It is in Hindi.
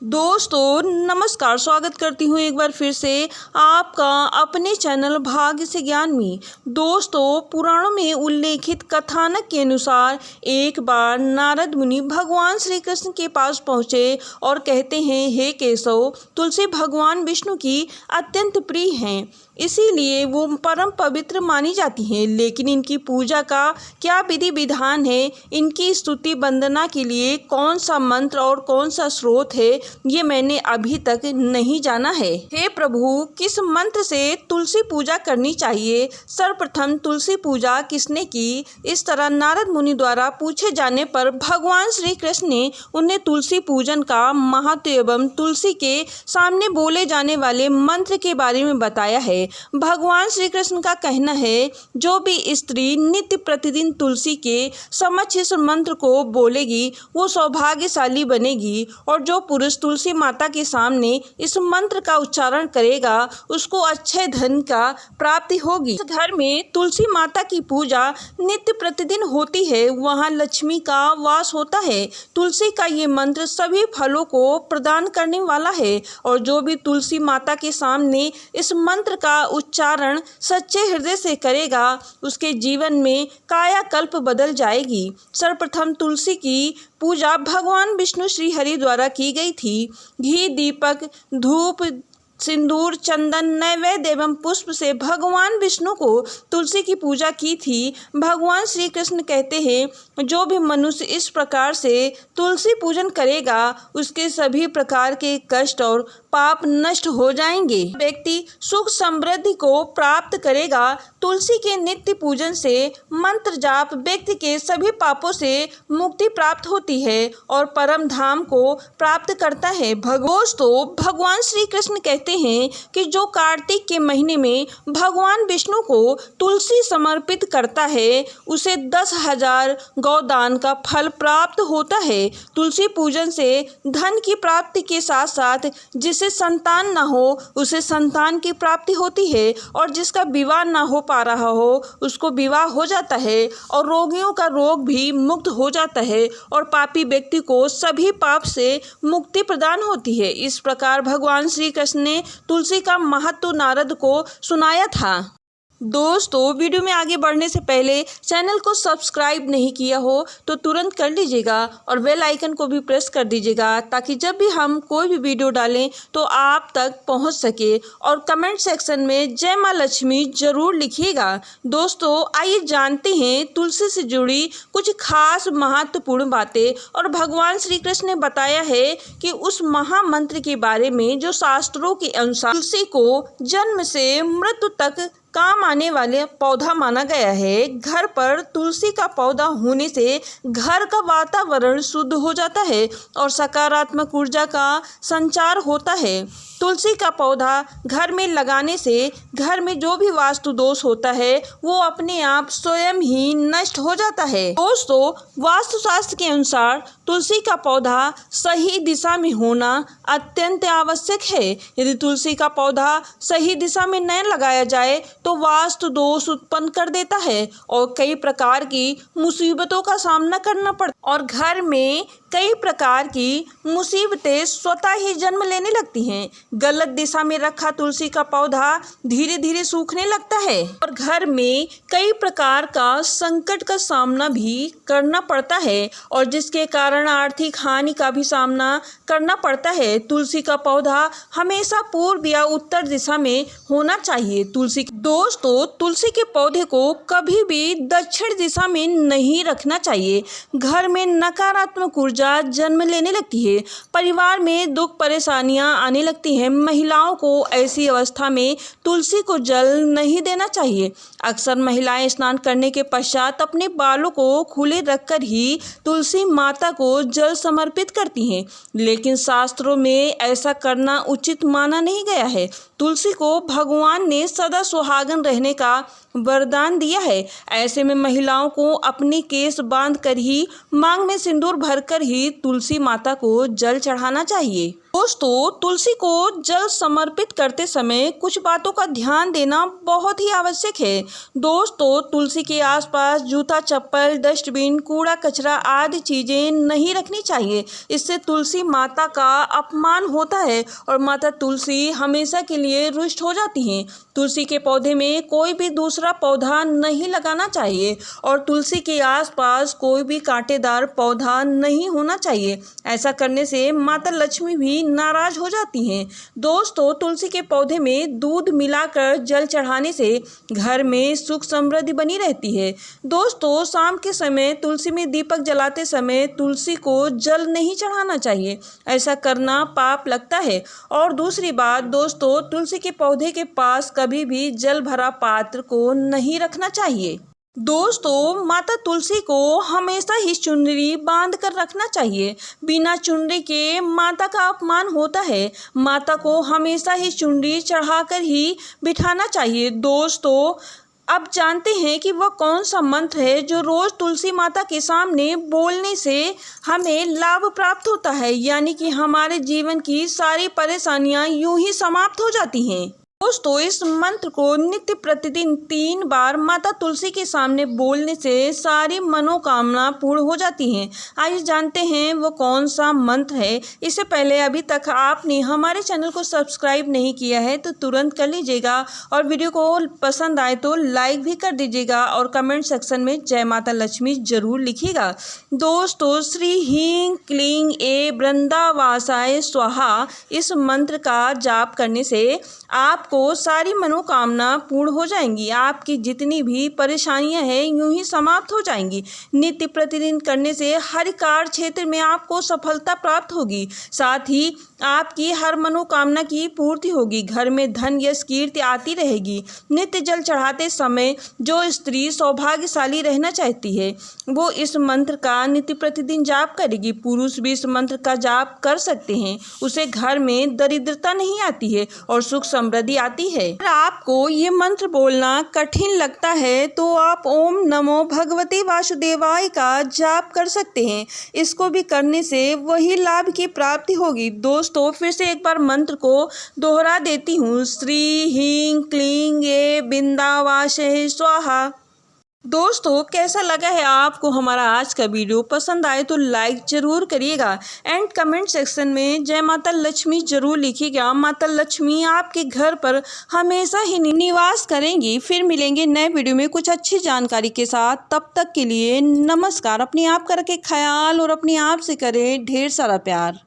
दोस्तों नमस्कार, स्वागत करती हूँ एक बार फिर से आपका अपने चैनल भाग्य से ज्ञान में। दोस्तों, पुराणों में उल्लेखित कथानक के अनुसार एक बार नारद मुनि भगवान श्री कृष्ण के पास पहुँचे और कहते हैं, हे केशव, तुलसी भगवान विष्णु की अत्यंत प्रिय हैं, इसीलिए वो परम पवित्र मानी जाती हैं। लेकिन इनकी पूजा का क्या विधि विधान है, इनकी स्तुति वंदना के लिए कौन सा मंत्र और कौन सा स्रोत है, ये मैंने अभी तक नहीं जाना है। हे प्रभु, किस मंत्र से तुलसी पूजा करनी चाहिए? सर्वप्रथम तुलसी पूजा किसने की? इस तरह नारद मुनि द्वारा पूछे जाने पर भगवान श्री कृष्ण ने उन्हें तुलसी पूजन का महत्व एवं तुलसी के सामने बोले जाने वाले मंत्र के बारे में बताया है। भगवान श्री कृष्ण का कहना है, जो भी स्त्री नित्य प्रतिदिन तुलसी के समक्ष इस मंत्र को बोलेगी वो सौभाग्यशाली बनेगी, और जो पुरुष तुलसी माता के सामने इस मंत्र का उच्चारण करेगा उसको अच्छे धन का प्राप्ति होगी। इस घर में तुलसी माता की पूजा नित्य प्रतिदिन होती है, वहाँ लक्ष्मी का वास होता है। तुलसी का ये मंत्र सभी फलों को प्रदान करने वाला है, और जो भी तुलसी माता के सामने इस मंत्र का उच्चारण सच्चे हृदय से करेगा उसके जीवन में कायाकल्प बदल जाएगी। सर्वप्रथम तुलसी की पूजा भगवान विष्णु श्री हरि द्वारा की गई थी। घी, दीपक, धूप, सिंदूर, चंदन, नैवेद्य एवं पुष्प से भगवान विष्णु को तुलसी की पूजा की थी। भगवान श्री कृष्ण कहते हैं, जो भी मनुष्य इस प्रकार से तुलसी पूजन करेगा उसके सभी प्रकार के कष्ट और पाप नष्ट हो जाएंगे। व्यक्ति सुख समृद्धि को प्राप्त करेगा। तुलसी के नित्य पूजन से मंत्र जाप व्यक्ति के सभी पापों से मुक्ति प्राप्त होती है और परम धाम को प्राप्त करता है। दोस्तों, भगवान श्री कृष्ण कहते हैं कि जो कार्तिक के महीने में भगवान विष्णु को तुलसी समर्पित करता है उसे 10,000 गौदान का फल प्राप्त होता है। तुलसी पूजन से धन की प्राप्ति के साथ साथ जिसे संतान ना हो उसे संतान की प्राप्ति होती है, और जिसका विवाह ना हो पा रहा हो उसको विवाह हो जाता है, और रोगियों का रोग भी मुक्त हो जाता है, और पापी व्यक्ति को सभी पाप से मुक्ति प्रदान होती है। इस प्रकार भगवान श्री कृष्ण ने तुलसी का महत्व नारद को सुनाया था। दोस्तों, वीडियो में आगे बढ़ने से पहले चैनल को सब्सक्राइब नहीं किया हो तो तुरंत कर लीजिएगा और बेल आइकन को भी प्रेस कर दीजिएगा, ताकि जब भी हम कोई भी वीडियो डालें तो आप तक पहुंच सके। और कमेंट सेक्शन में जय माँ लक्ष्मी जरूर लिखिएगा। दोस्तों, आइए जानते हैं तुलसी से जुड़ी कुछ खास महत्वपूर्ण बातें। और भगवान श्री कृष्ण ने बताया है कि उस महामंत्र के बारे में जो शास्त्रों के अनुसार तुलसी को जन्म से मृत्यु तक काम आने वाले पौधा माना गया है। घर पर तुलसी का पौधा होने से घर का वातावरण शुद्ध हो जाता है और सकारात्मक ऊर्जा का संचार होता है। तुलसी का पौधा घर में लगाने से घर में जो भी वास्तु दोष होता है वो अपने आप स्वयं ही नष्ट हो जाता है। दोस्तों, वास्तुशास्त्र के अनुसार तुलसी का पौधा सही दिशा में होना अत्यंत आवश्यक है। यदि तुलसी का पौधा सही दिशा में न लगाया जाए तो वास्तु दोष उत्पन्न कर देता है और कई प्रकार की मुसीबतों का सामना करना पड़ता है, और घर में कई प्रकार की मुसीबतें स्वतः ही जन्म लेने लगती हैं। गलत दिशा में रखा तुलसी का पौधा धीरे धीरे सूखने लगता है और घर में कई प्रकार का संकट का सामना भी करना पड़ता है, और जिसके कारण आर्थिक हानि का भी सामना करना पड़ता है। तुलसी का पौधा हमेशा पूर्व या उत्तर दिशा में होना चाहिए। दोस्तों, तुलसी के पौधे को कभी भी दक्षिण दिशा में नहीं रखना चाहिए। घर में नकारात्मक ऊर्जा जन्म लेने लगती है, परिवार में दुख परेशानियां आने लगती हैं। महिलाओं को ऐसी अवस्था में तुलसी को जल नहीं देना चाहिए। अक्सर महिलाएं स्नान करने के पश्चात अपने बालों को खुले रखकर ही तुलसी माता को जल समर्पित करती हैं, लेकिन शास्त्रों में ऐसा करना उचित माना नहीं गया है। तुलसी को भगवान ने सदा सुहागन रहने का वरदान दिया है। ऐसे में महिलाओं को अपने केस बांध कर ही मांग में सिंदूर भरकर ही तुलसी माता को जल चढ़ाना चाहिए। दोस्तों, तुलसी को जल समर्पित करते समय कुछ बातों का ध्यान देना बहुत ही आवश्यक है। दोस्तों, तुलसी के आसपास जूता, चप्पल, डस्टबिन, कूड़ा कचरा आदि चीजें नहीं रखनी चाहिए। इससे तुलसी माता का अपमान होता है और माता तुलसी हमेशा के लिए रुष्ट हो जाती हैं। तुलसी के पौधे में कोई भी दूसरा पौधा नहीं लगाना चाहिए और तुलसी के आसपास कोई भी कांटेदार पौधा नहीं होना चाहिए। ऐसा करने से माता लक्ष्मी भी नाराज हो जाती हैं। दोस्तों, तुलसी के पौधे में दूध मिलाकर जल चढ़ाने से घर में सुख समृद्धि बनी रहती है। दोस्तों, शाम के समय तुलसी में दीपक जलाते समय तुलसी को जल नहीं चढ़ाना चाहिए। ऐसा करना पाप लगता है। और दूसरी बात दोस्तों, तुलसी के पौधे के पास कभी भी जल भरा पात्र को नहीं रखना चाहिए। दोस्तों, माता तुलसी को हमेशा ही चुनरी बांध कर रखना चाहिए। बिना चुनरी के माता का अपमान होता है। माता को हमेशा ही चुनरी चढ़ाकर ही बिठाना चाहिए। दोस्तों, अब जानते हैं कि वह कौन सा मंत्र है जो रोज तुलसी माता के सामने बोलने से हमें लाभ प्राप्त होता है, यानी कि हमारे जीवन की सारी परेशानियां यूं ही समाप्त हो जाती हैं। दोस्तों, इस मंत्र को नित्य प्रतिदिन 3 बार माता तुलसी के सामने बोलने से सारी मनोकामना पूर्ण हो जाती हैं। आइए जानते हैं वो कौन सा मंत्र है। इससे पहले अभी तक आपने हमारे चैनल को सब्सक्राइब नहीं किया है तो तुरंत कर लीजिएगा और वीडियो को पसंद आए तो लाइक भी कर दीजिएगा और कमेंट सेक्शन में जय माता लक्ष्मी जरूर लिखिएगा। दोस्तों, श्री ह्रीं क्लीं ए वृंदावासाय स्वाहा इस मंत्र का जाप करने से आपको सारी मनोकामना पूर्ण हो जाएंगी। आपकी जितनी भी परेशानियां हैं यूं ही समाप्त हो जाएंगी। नित्य प्रतिदिन करने से हर कार्य क्षेत्र में आपको सफलता प्राप्त होगी। साथ ही आपकी हर मनोकामना की पूर्ति होगी। घर में धन यश कीर्ति आती रहेगी। नित्य जल चढ़ाते समय जो स्त्री सौभाग्यशाली रहना चाहती है वो इस मंत्र का नित्य प्रतिदिन जाप करेगी। पुरुष भी इस मंत्र का जाप कर सकते हैं। उसे घर में दरिद्रता नहीं आती है और सुख समृद्धि आती है। अगर आपको ये मंत्र बोलना कठिन लगता है तो आप ओम नमो भगवते वासुदेवाय का जाप कर सकते हैं। इसको भी करने से वही लाभ की प्राप्ति होगी। दोस्तों, फिर से एक बार मंत्र को दोहरा देती हूँ। श्री ह्रीं क्लीं ए वृंदावासाय स्वाहा। दोस्तों, कैसा लगा है आपको हमारा आज का वीडियो? पसंद आए तो लाइक जरूर करिएगा एंड कमेंट सेक्शन में जय माता लक्ष्मी जरूर लिखिएगा। माता लक्ष्मी आपके घर पर हमेशा ही निवास करेंगी। फिर मिलेंगे नए वीडियो में कुछ अच्छी जानकारी के साथ। तब तक के लिए नमस्कार। अपने आप का रखें ख्याल और अपने आप से करें ढेर सारा प्यार।